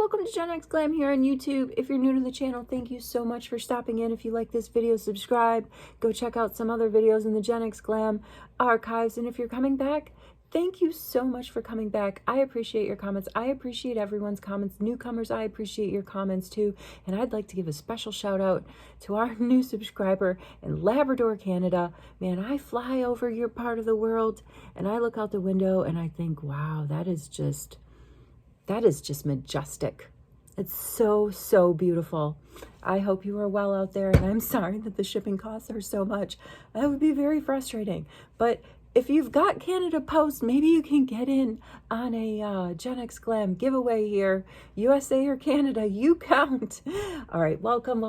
welcome to GenX Glam here on YouTube. If you're new to the channel, thank you so much for stopping in. If you like this video, subscribe. Go check out some other videos in the GenX Glam archives. And if you're coming back, thank you so much for coming back. I appreciate your comments. I appreciate everyone's comments. Newcomers, I appreciate your comments too. And I'd like to give a special shout out to our new subscriber in Labrador, Canada. Man, I fly over your part of the world and I look out the window and I think, wow, that is just majestic. It's so beautiful. I hope you are well out there, and I'm sorry that the shipping costs are so much. That would be very frustrating. But if you've got Canada Post, maybe you can get in on a GenX Glam giveaway here. USA or Canada, you count. All right, welcome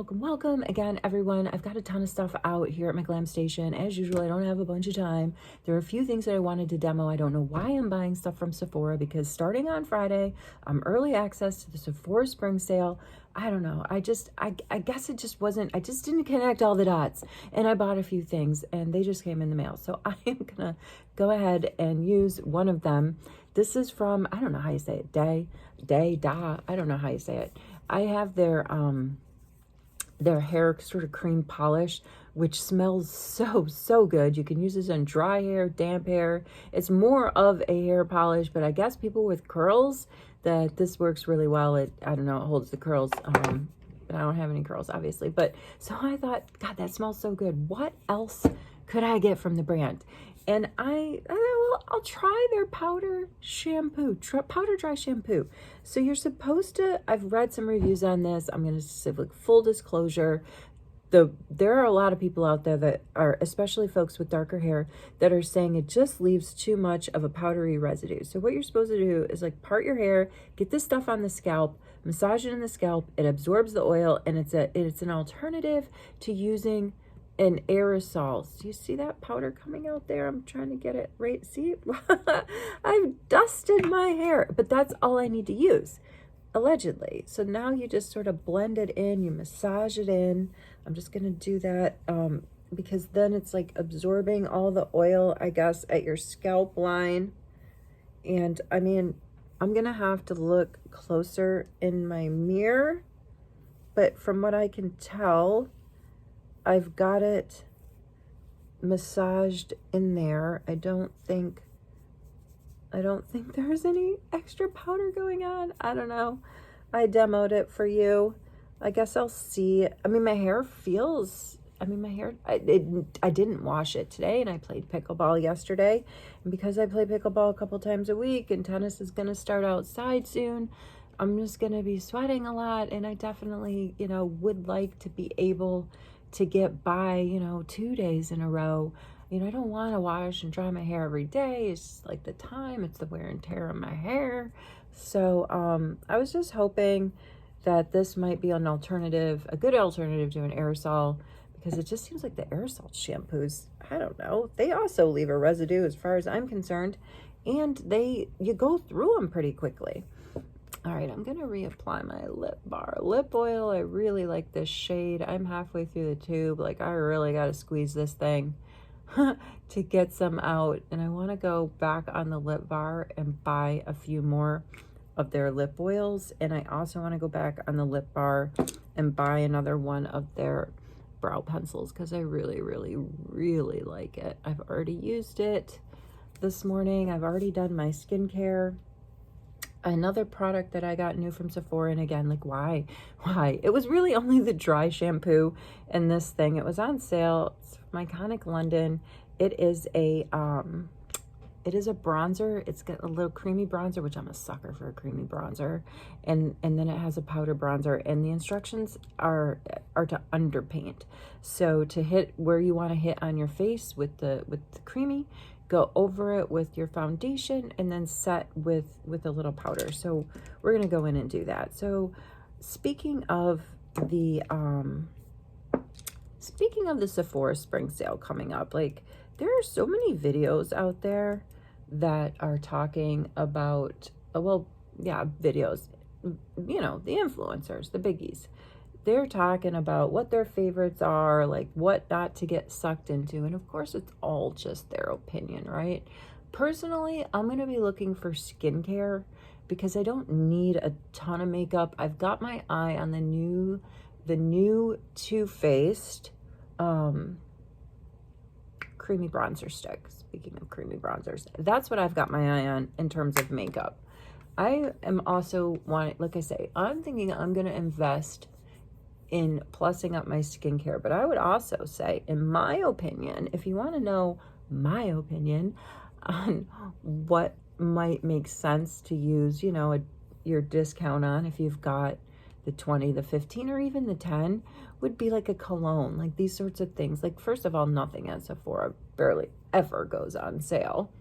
again, everyone. I've got a ton of stuff out here at my Glam station. As usual, I don't have a bunch of time. There are a few things that I wanted to demo. I don't know why I'm buying stuff from Sephora, because starting on Friday, I'm early access to the Sephora spring sale. I don't know. I guess it just wasn't, I just didn't connect all the dots, and I bought a few things and they just came in the mail. So I am going to go ahead and use one of them. This is from, I don't know how you say it, DAE, I don't know how you say it. I have their hair sort of cream polish, which smells so good. You can use this on dry hair, damp hair. It's more of a hair polish, but I guess people with curls, that this works really well. I don't know, it holds the curls, but I don't have any curls, obviously. But so I thought, God, that smells so good. What else could I get from the brand? And I'll try their powder shampoo, powder dry shampoo. So you're supposed to, I've read some reviews on this. I'm going to say, like, full disclosure, there are a lot of people out there that are, especially folks with darker hair, that are saying it just leaves too much of a powdery residue. So what you're supposed to do is, like, part your hair, get this stuff on the scalp, massage it in the scalp, it absorbs the oil, and it's an alternative to using an aerosol. Do you see that powder coming out there? I'm trying to get it right. See, I've dusted my hair, but that's all I need to use, allegedly. So now you just sort of blend it in, you massage it in. I'm just going to do that because then it's like absorbing all the oil, I guess, at your scalp line. And I mean, I'm going to have to look closer in my mirror, but from what I can tell, I've got it massaged in there. I don't think there's any extra powder going on. I don't know. I demoed it for you. I guess I'll see. I mean, my hair feels, I didn't wash it today, and I played pickleball yesterday. And because I play pickleball a couple times a week and tennis is going to start outside soon, I'm just going to be sweating a lot. And I definitely, would like to be able to get by, 2 days in a row. I don't want to wash and dry my hair every day. It's just like the time, it's the wear and tear on my hair. So I was just hoping that this might be an alternative, a good alternative to an aerosol, because it just seems like the aerosol shampoos, I don't know, they also leave a residue as far as I'm concerned, and you go through them pretty quickly. All right, I'm going to reapply my lip bar. Lip oil, I really like this shade. I'm halfway through the tube. Like, I really got to squeeze this thing to get some out. And I want to go back on the lip bar and buy a few more of their lip oils. And I also want to go back on the lip bar and buy another one of their brow pencils, because I really like it. I've already used it this morning. I've already done my skincare. Another product that I got new from Sephora, and again, like, why? It was really only the dry shampoo and this thing. It was on sale. It's from Iconic London. It is a bronzer. It's got a little creamy bronzer, which I'm a sucker for a creamy bronzer. And then it has a powder bronzer, and the instructions are to underpaint. So to hit where you want to hit on your face with the creamy, go over it with your foundation, and then set with a little powder. So we're going to go in and do that. So speaking of the Sephora spring sale coming up, like, there are so many videos out there that are talking about, videos, the influencers, the biggies. They're talking about what their favorites are, like what not to get sucked into. And of course, it's all just their opinion, right? Personally, I'm going to be looking for skincare because I don't need a ton of makeup. I've got my eye on the new Too Faced creamy bronzer stick. Speaking of creamy bronzers, that's what I've got my eye on in terms of makeup. I am also wanting, like I say, I'm thinking I'm going to invest in plussing up my skincare. But I would also say, in my opinion, if you want to know my opinion on what might make sense to use, you know, your discount on, if you've got the 20, the 15, or even the 10, would be like a cologne, like these sorts of things. Like, first of all, nothing at Sephora barely ever goes on sale,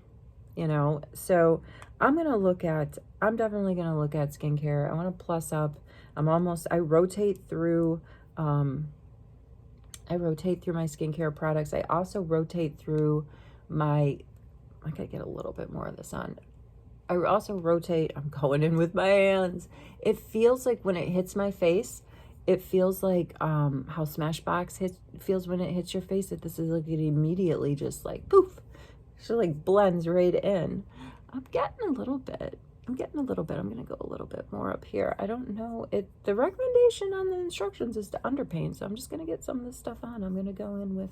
you know? So I'm definitely going to look at skincare. I want to plus up. I rotate through my skincare products. I also rotate through I gotta get a little bit more of this on. I also rotate, I'm going in with my hands. It feels like when it hits my face, it feels like how Smashbox feels when it hits your face, that this is like it immediately just like poof. So like blends right in. I'm getting a little bit. I'm going to go a little bit more up here. I don't know. The recommendation on the instructions is to underpaint, so I'm just going to get some of this stuff on. I'm going to go in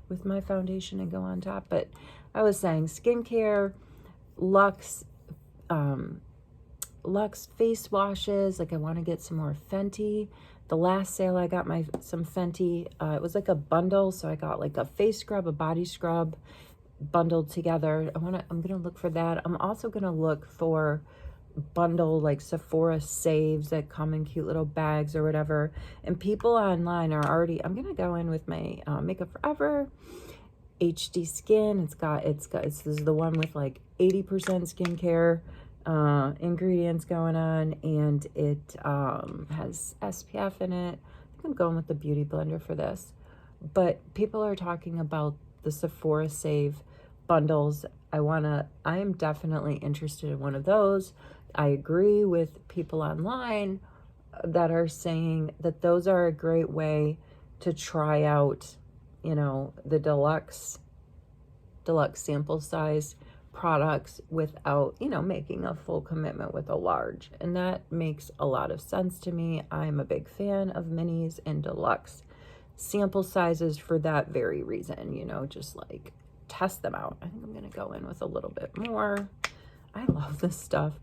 with my foundation and go on top. But I was saying skincare, Luxe face washes. Like, I want to get some more Fenty. The last sale I got some Fenty. It was like a bundle, so I got like a face scrub, a body scrub, bundled together. I'm gonna look for that. I'm also gonna look for bundle like Sephora saves that come in cute little bags or whatever. And people online are already, I'm gonna go in with my Makeup Forever HD Skin. This is the one with like 80% skincare ingredients going on, and it has SPF in it. I think I'm going with the Beauty Blender for this. But people are talking about the Sephora Save bundles. I am definitely interested in one of those. I agree with people online that are saying that those are a great way to try out, you know, the deluxe sample size products without, you know, making a full commitment with a large. And that makes a lot of sense to me. I'm a big fan of minis and deluxe sample sizes for that very reason, you know, just like test them out. I think I'm going to go in with a little bit more. I love this stuff.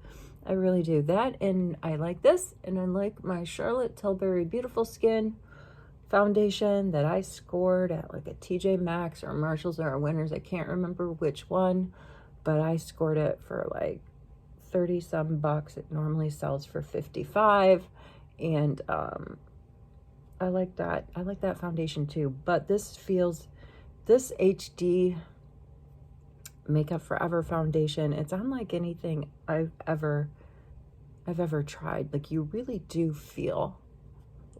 I really do. That, and I like this, and I like my Charlotte Tilbury Beautiful Skin foundation that I scored at like a TJ Maxx or Marshalls or Winners. I can't remember which one, but I scored it for like 30 some bucks. It normally sells for 55, and I like that. I like that foundation too. But this HD Makeup Forever foundation, it's unlike anything I've ever tried. Like, you really do feel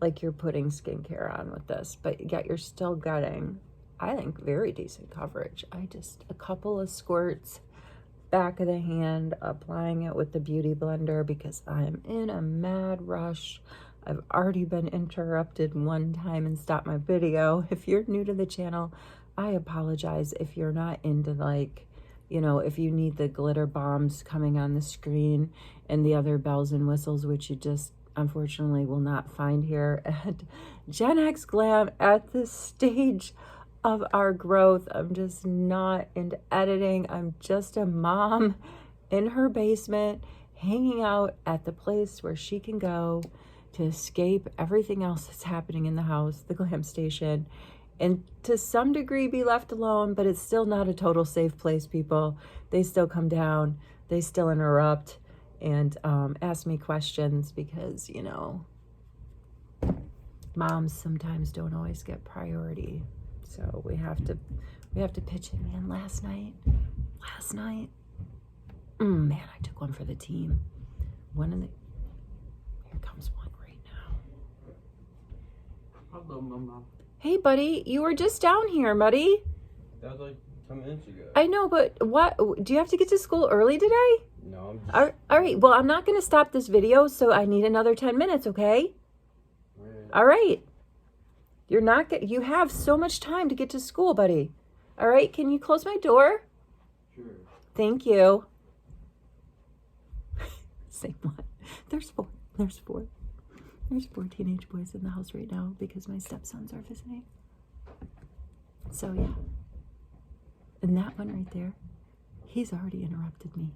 like you're putting skincare on with this, but yet you're still getting, I think, very decent coverage. A couple of squirts, back of the hand, applying it with the Beauty Blender because I'm in a mad rush. I've already been interrupted one time and stopped my video. If you're new to the channel, I apologize if you're not into, like, you know, if you need the glitter bombs coming on the screen and the other bells and whistles, which you just unfortunately will not find here at GenX Glam at this stage of our growth. I'm just not into editing. I'm just a mom in her basement hanging out at the place where she can go to escape everything else that's happening in the house, the Glam Station, and to some degree be left alone. But it's still not a total safe place, people. They still come down, they still interrupt and ask me questions because, you know, moms sometimes don't always get priority. So we have to pitch in, man. Last night, man, I took one for the team. Here comes one right now. Hello, Mama. Hey, buddy, you were just down here, buddy. That was like 10 minutes ago. I know, but what? Do you have to get to school early today? No, I'm just... All right, well, I'm not going to stop this video, so I need another 10 minutes, okay? All right. You have so much time to get to school, buddy. All right, can you close my door? Sure. Thank you. Same one. There's four. There's four. There's 4 teenage boys in the house right now because my stepsons are visiting. So yeah. And that one right there, he's already interrupted me.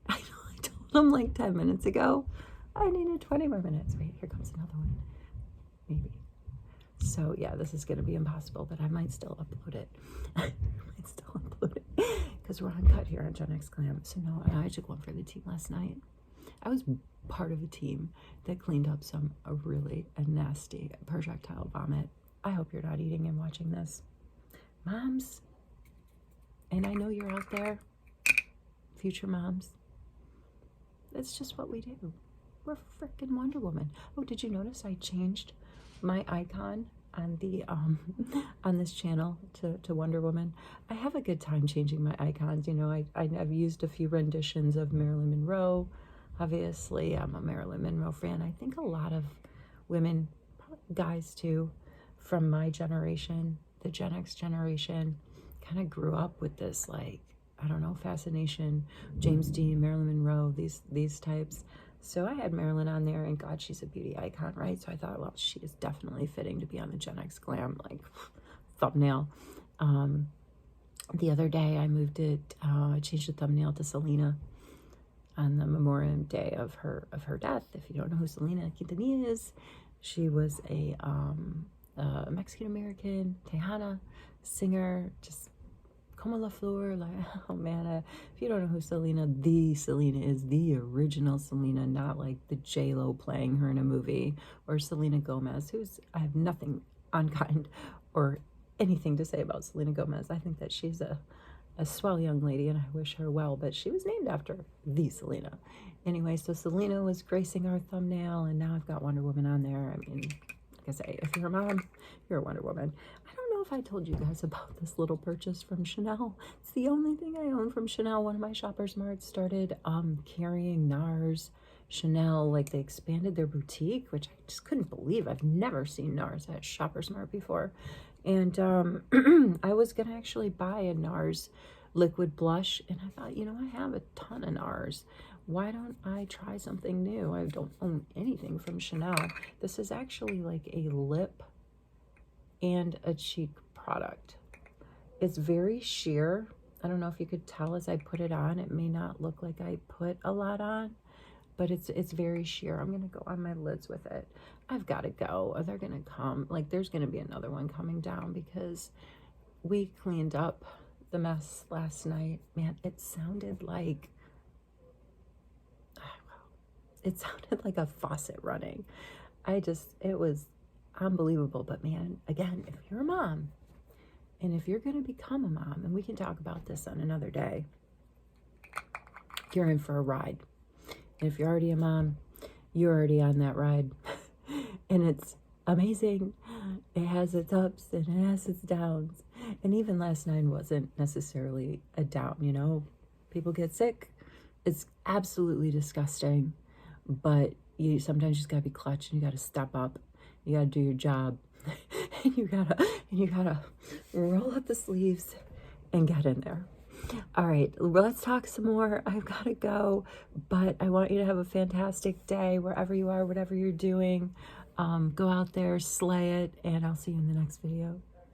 I know, I told him like 10 minutes ago. I needed 20 more minutes. Wait, here comes another one. Maybe. So yeah, this is going to be impossible, but I might still upload it. Because we're uncut here on GenX Glam. So no, I took one for the team last night. I was part of a team that cleaned up a really nasty projectile vomit. I hope you're not eating and watching this. Moms, and I know you're out there, future moms. It's just what we do. We're freaking Wonder Woman. Oh, did you notice I changed my icon on the on this channel to Wonder Woman? I have a good time changing my icons. You know, I've used a few renditions of Marilyn Monroe. Obviously, I'm a Marilyn Monroe fan. I think a lot of women, guys too, from my generation, the Gen X generation, kind of grew up with this, like, I don't know, fascination. James Dean, Marilyn Monroe, these types. So I had Marilyn on there, and God, she's a beauty icon, right? So I thought, well, she is definitely fitting to be on the GenX Glam, like, thumbnail. The other day, I moved it, I changed the thumbnail to Selena on the memoriam day of her death. If you don't know who Selena Quintanilla is, she was a Mexican-American, Tejana singer, just como la flor, like, oh man, if you don't know who Selena is, the original Selena, not like the J-Lo playing her in a movie, or Selena Gomez, I have nothing unkind or anything to say about Selena Gomez. I think that she's a swell young lady, and I wish her well, but she was named after the Selena. Anyway, so Selena was gracing our thumbnail, and now I've got Wonder Woman on there. I mean, like I say, if you're a mom, you're a Wonder Woman. I don't know if I told you guys about this little purchase from Chanel. It's the only thing I own from Chanel. One of my Shoppers Marts started carrying NARS, Chanel, like they expanded their boutique, which I just couldn't believe. I've never seen NARS at Shoppers Mart before. And I was going to actually buy a NARS liquid blush, and I thought, you know, I have a ton of NARS. Why don't I try something new? I don't own anything from Chanel. This is actually like a lip and a cheek product. It's very sheer. I don't know if you could tell as I put it on. It may not look like I put a lot on, but it's very sheer. I'm going to go on my lids with it. I've got to go. They're going to come. Like, there's going to be another one coming down because we cleaned up the mess last night. Man, it sounded like a faucet running. It was unbelievable. But man, again, if you're a mom, and if you're going to become a mom, and we can talk about this on another day, you're in for a ride. And if you're already a mom, you're already on that ride. And it's amazing. It has its ups and it has its downs. And even last night wasn't necessarily a down, you know. People get sick. It's absolutely disgusting. But you sometimes just gotta be clutch, and you gotta step up. You gotta do your job. and you gotta roll up the sleeves and get in there. All right, let's talk some more. I've got to go, but I want you to have a fantastic day wherever you are, whatever you're doing. Go out there, slay it, and I'll see you in the next video.